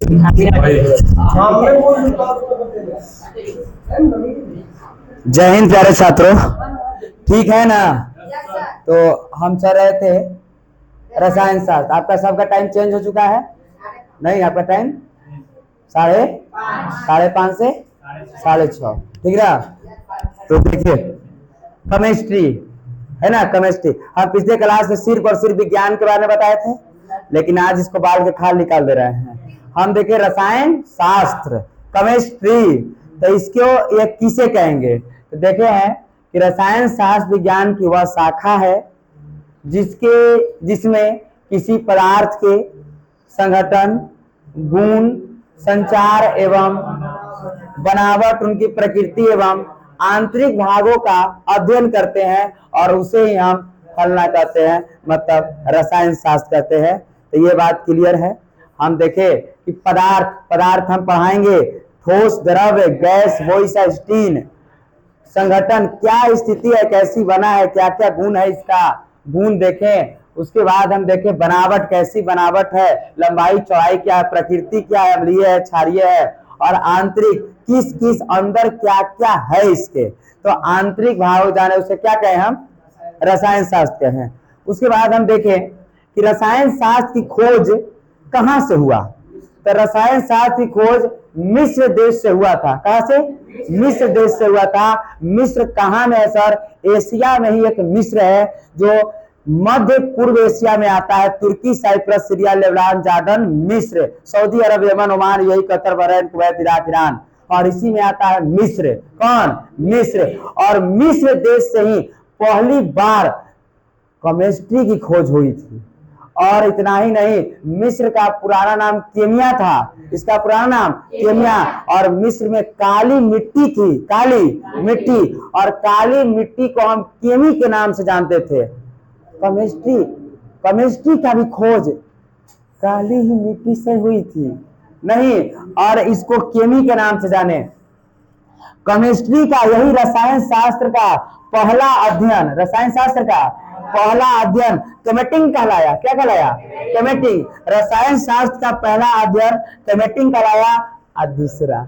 जय हिंद प्यारे छात्रों, ठीक है ना। तो हम चल रहे थे रसायन शास्त्र। आपका सबका टाइम चेंज हो चुका है? नहीं, आपका टाइम 5:30 से 6:30, ठीक है। तो देखिए केमिस्ट्री है ना, केमिस्ट्री हम पिछले क्लास में सिर्फ और सिर्फ विज्ञान के बारे में बताए थे, लेकिन आज इसको बाल के खाल निकाल दे रहे हैं। हम देखे रसायन शास्त्र केमिस्ट्री, तो इसको ये किसे कहेंगे? तो देखे हैं कि रसायन शास्त्र विज्ञान की वह शाखा है जिसमें किसी पदार्थ के संगठन, गुण, संचार एवं बनावट, उनकी प्रकृति एवं आंतरिक भागों का अध्ययन करते हैं और उसे ही हम फलना कहते हैं, मतलब रसायन शास्त्र कहते हैं। तो ये बात क्लियर है। हम देखें कि पदार्थ हम पढ़ाएंगे, ठोस, द्रव्य, गैस, वॉइस, स्टीन, संगठन क्या स्थिति है, कैसी बना है, क्या क्या गुण है, इसका गुण देखें। उसके बाद हम देखें बनावट, कैसी बनावट है, लंबाई चौड़ाई क्या है, प्रकृति क्या है, अम्लीय है, क्षारीय है, और आंतरिक किस किस अंदर क्या क्या है इसके। तो आंतरिक भाव जाने उसे क्या कहें हम? रसायन शास्त्र कहें। उसके बाद हम देखें कि रसायन शास्त्र की खोज कहां से हुआ। तो रसायन शास्त्र की खोज मिस्र देश से हुआ था। कहां से? मिस्र देश से हुआ था। मिस्र कहां में है सर? एशिया में ही एक मिस्र है जो मध्य पूर्व एशिया में आता है। तुर्की, साइप्रस, सीरिया, लेबनान, जॉर्डन, मिस्र, सऊदी अरब, यमन, ओमान, यही Qatar, Bahrain, Kuwait, Iraq, Iran, और इसी में आता है मिस्र। कौन? मिस्र। और मिस्र देश से ही पहली बार केमिस्ट्री की खोज हुई थी। और इतना ही नहीं, मिस्र का पुराना नाम केमिया था। इसका पुराना नाम केमिया। और मिस्र में काली मिट्टी थी, काली मिट्टी, और काली मिट्टी को हम केमी के नाम से जानते थे। केमिस्ट्री का भी खोज काली ही मिट्टी से हुई थी नहीं, और इसको केमी के नाम से जाने। केमिस्ट्री का, यही रसायन शास्त्र का पहला अध्ययन, रसायन शास्त्र का पहला अध्ययन केमेटिंग कहलाया। क्या कहलाया? केमेटिंग। रसायन शास्त्र का पहला अध्ययन केमेटिंग कहलाया, और दूसरा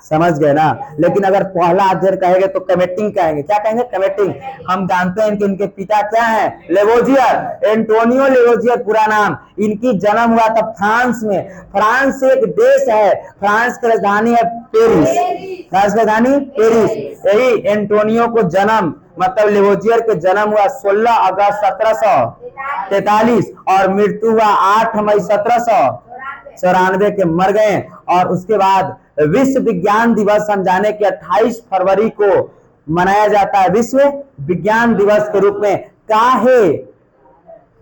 समझ गए ना। लेकिन अगर पहला अध्ययन कहेंगे तो केमेटिंग कहेंगे। क्या कहेंगे? केमेटिंग। हम जानते हैं कि इनके पिता क्या हैं? लेवोजियर, एंटोनियो लेवोजियर पूरा नाम। इनकी जन्म हुआ था फ्रांस में। फ्रांस एक देश है, फ्रांस की राजधानी है पेरिस। फ्रांस की राजधानी पेरिस। यही एंटोनियो को जन्म, मतलब लेवोजियर के जन्म हुआ 16 अगस्त 1743 और मृत्यु हुआ 8 मई 1794 के मर गए। और उसके बाद विश्व विज्ञान दिवस हम जाने कि 28 फरवरी को मनाया जाता है, विश्व विज्ञान दिवस के रूप में। काहे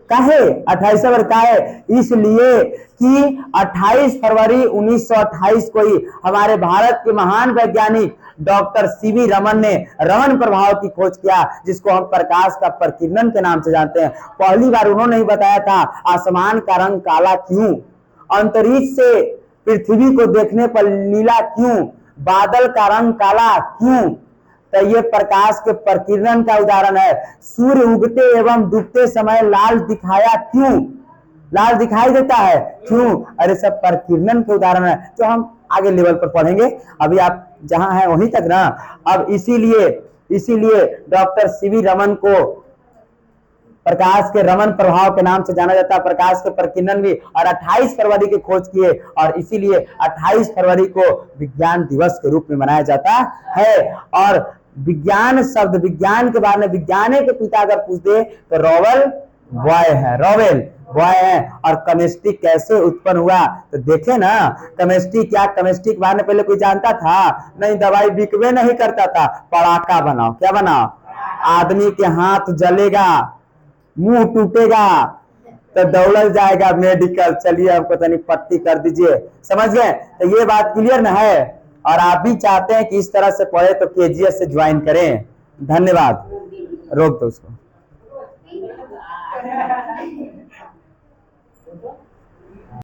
28 फरवरी काहे? इसलिए कि 28 फरवरी 1928 को ही हमारे भारत के महान वैज्ञानिक डॉक्टर सीवी रमन ने रमन प्रभाव की खोज किया, जिसको हम प्रकाश का प्रकीर्णन के नाम से जानते हैं। पहली बार उन्होंने ही बताया था आसमान का रंग काला क्यों, अंतरिक्ष से पृथ्वी को देखने पर नीला क्यों, बादल का रंग काला क्यों। तो ये प्रकाश के प्रकीर्णन का उदाहरण है। सूर्य उगते एवं डूबते समय लाल दिखाया क्यों, लाल दिखाई देता है क्यों। अरे सब प्रकीर्णन के उदाहरण है, जो हम आगे लेवल पर पढ़ेंगे। अभी आप जहां हैं वहीं तक ना। अब इसीलिए डॉक्टर सीवी रमन को प्रकाश के रमन प्रभाव के नाम से जाना जाता है। प्रकाश के प्रकीर्णन भी, और 28 फरवरी की खोज किए, और इसीलिए 28 फरवरी को विज्ञान दिवस के रूप में मनाया जाता है। और विज्ञान शब्द, विज्ञान के बारे में विज्ञान के पिता अगर पूछते तो रॉवेल बॉय है, रॉवेल बॉय है। और केमिस्ट्री कैसे उत्पन्न हुआ तो देखे ना। केमिस्ट्री क्या, केमिस्ट्री के बारे में पहले कोई जानता था? नहीं, दवाई बिकवे नहीं करता था। पड़ाका बनाओ, क्या बनाओ? आदमी के हाथ जलेगा, मुंह टूटेगा, तो दौड़ जाएगा मेडिकल, चलिए हमको तनी पट्टी कर दीजिए। समझ गए? तो ये बात क्लियर ना है। और आप भी चाहते हैं कि इस तरह से पढ़े तो केजीएस से ज्वाइन करें। धन्यवाद। रोक दो उसको।